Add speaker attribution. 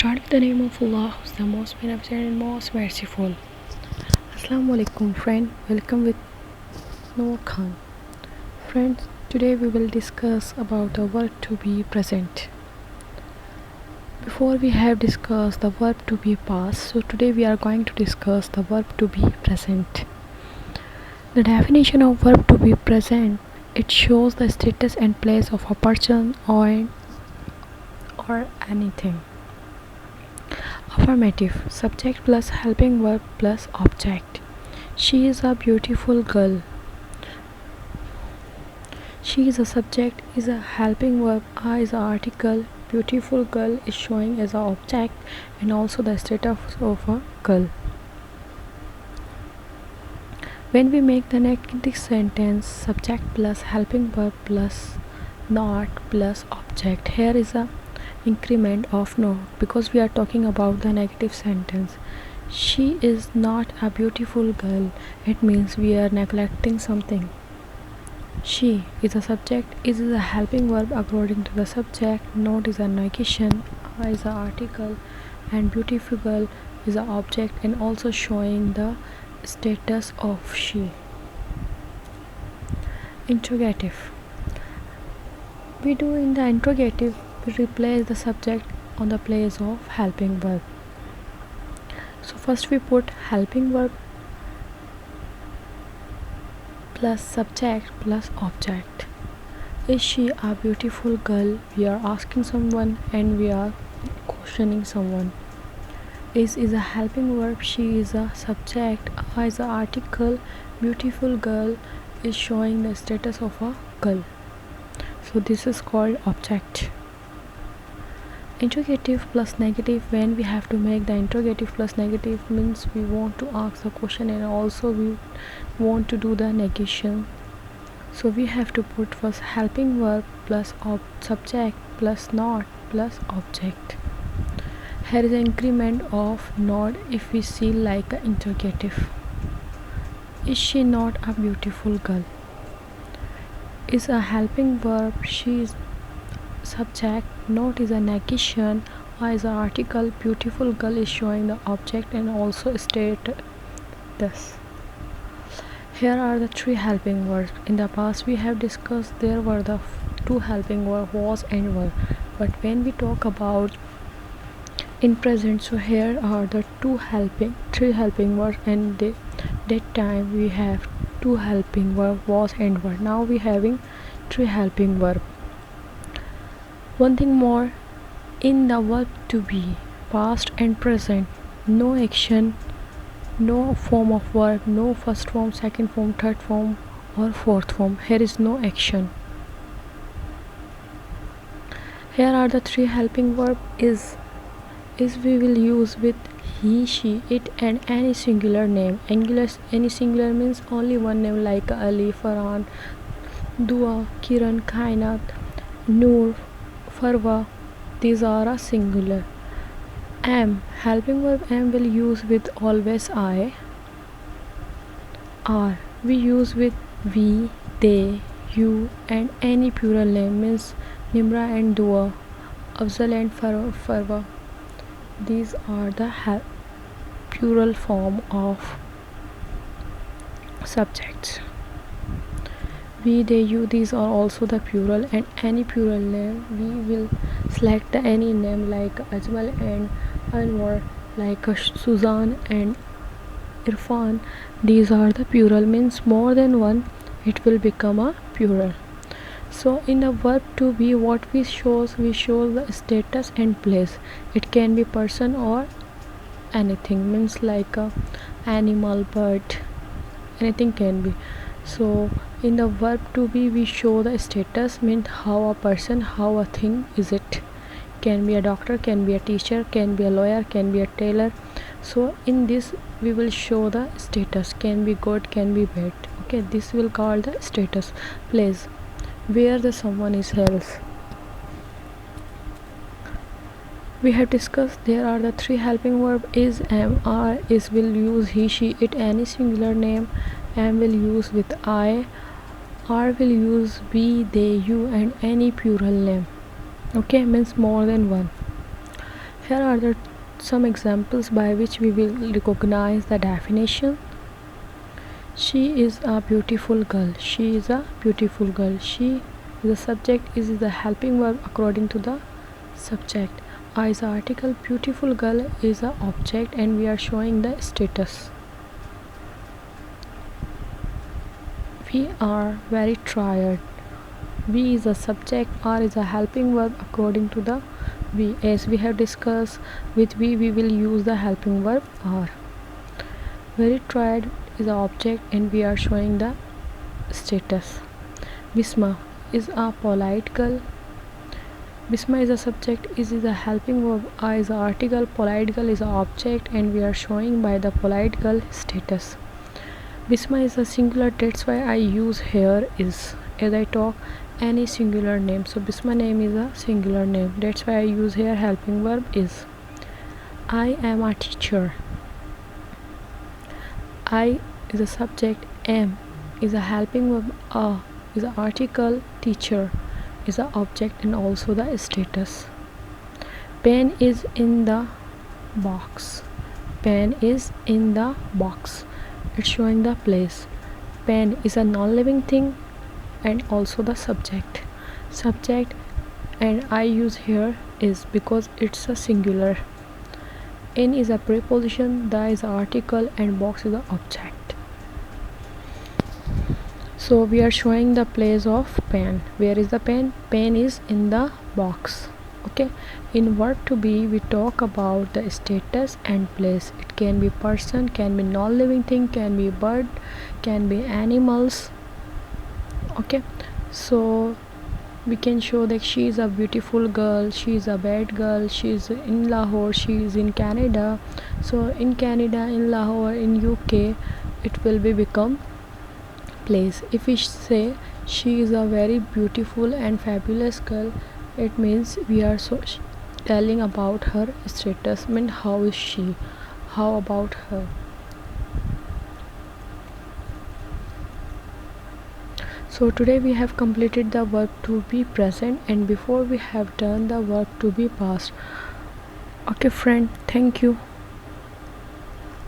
Speaker 1: Start with the name of Allah, who's the most beneficent and most merciful. Assalamu alaikum, friend. Welcome with Noor Khan. Friends, today we will discuss about the verb to be present. Before we have discussed the verb to be past, so today we are going to discuss the verb to be present. The definition of verb to be present, it shows the status and place of a person or anything. Affirmative, subject plus helping verb plus object. She is a beautiful girl. She is a subject, is a helping verb, a is an article, beautiful girl is showing as an object and also the status of a girl. When we make the negative sentence, subject plus helping verb plus not plus object, here is a increment of not because we are talking about the negative sentence. She is not a beautiful girl, it means we are neglecting something. She is a subject, is a helping verb according to the subject, not is a negation, is an article, and beautiful girl is an object and also showing the status of she. Interrogative. We do in the interrogative, we replace the subject on the place of helping verb. So first we put helping verb plus subject plus object. Is she a beautiful girl? We are asking someone and we are questioning someone. Is a helping verb, she is a subject, a is an article, beautiful girl is showing the status of a girl. So this is called object. Interrogative plus negative, when we have to make the interrogative plus negative means we want to ask the question and also we want to do the negation. So we have to put first helping verb plus subject plus not plus object. Here is an increment of not if we see like an interrogative. Is she not a beautiful girl? Is a helping verb, she is subject, not is a negation, is an article, beautiful girl is showing the object and also state this. Here are the three helping verbs. In the past we have discussed there were the two helping verbs, was and were, but when we talk about in present, so here are the three helping verbs and that time we have two helping verbs, was and were. Now we having three helping verbs. One thing more, in the verb to be, past and present, no action, no form of verb, no first form, second form, third form or fourth form. Here is no action. Here are the three helping verb. Is we will use with he, she, it and any singular name. Any singular means only one name like Ali, Farhan, Dua, Kiran, Kainat, Noor, Farwa, these are a singular. Am, helping verb am will use with always I. Are, we use with we, they, you and any plural name means Nimra and Dua, Afzal and Farwa. These are the plural form of subjects. We, they, you, these are also the plural and any plural name we will select any name like Ajmal and Anwar, like Suzan and Irfan. These are the plural means more than one it will become a plural. So in the verb to be, what we show the status and place. It can be person or anything, means like a animal, bird, anything can be. So in the verb to be we show the status, means how a person, how a thing is it. Can be a doctor, can be a teacher, can be a lawyer, can be a tailor. So in this we will show the status, can be good, can be bad. Okay, this will call the status. Place, where the someone is else. We have discussed there are the three helping verb, is, am, are. Is will use he, she, it, any singular name. Am will use with I. Are will use we, they, you and any plural name. Okay, means more than one. Here are some examples by which we will recognize the definition. She is a beautiful girl. She is a beautiful girl. She is the subject, is the helping verb according to the subject. I is the article, beautiful girl is the object, and we are showing the status. We are very tired. We is the subject, are is a helping verb according to the we. As we have discussed, with we will use the helping verb are. Very tired is the object, and we are showing the status. Bisma is a polite girl. Bisma is a subject, is a helping verb, I is the article, polite girl is the object, and we are showing by the polite girl status. Bisma is a singular, that's why I use here is. As I talk any singular name, so Bisma name is a singular name, that's why I use here helping verb is. I am a teacher. I is a subject, am is a helping verb, a is the article, teacher is the object, and also the status. Pen is in the box. Pen is in the box, it's showing the place. Pen is a non-living thing and also the subject. Subject, and I use here is because it's a singular. In is a preposition, the is the article, and box is the object. So we are showing the place of pen. Where is the pen? Pen is in the box. Okay. In verb to be, we talk about the status and place. It can be person, can be non-living thing, can be bird, can be animals. Okay. So we can show that she is a beautiful girl, she is a bad girl, she is in Lahore, she is in Canada. So in Canada, in Lahore, in UK, it will be become place. If we say she is a very beautiful and fabulous girl, it means we are telling about her status. Means how is she, how about her. So today we have completed the verb to be present, and before we have done the verb to be past. Okay friend, thank you.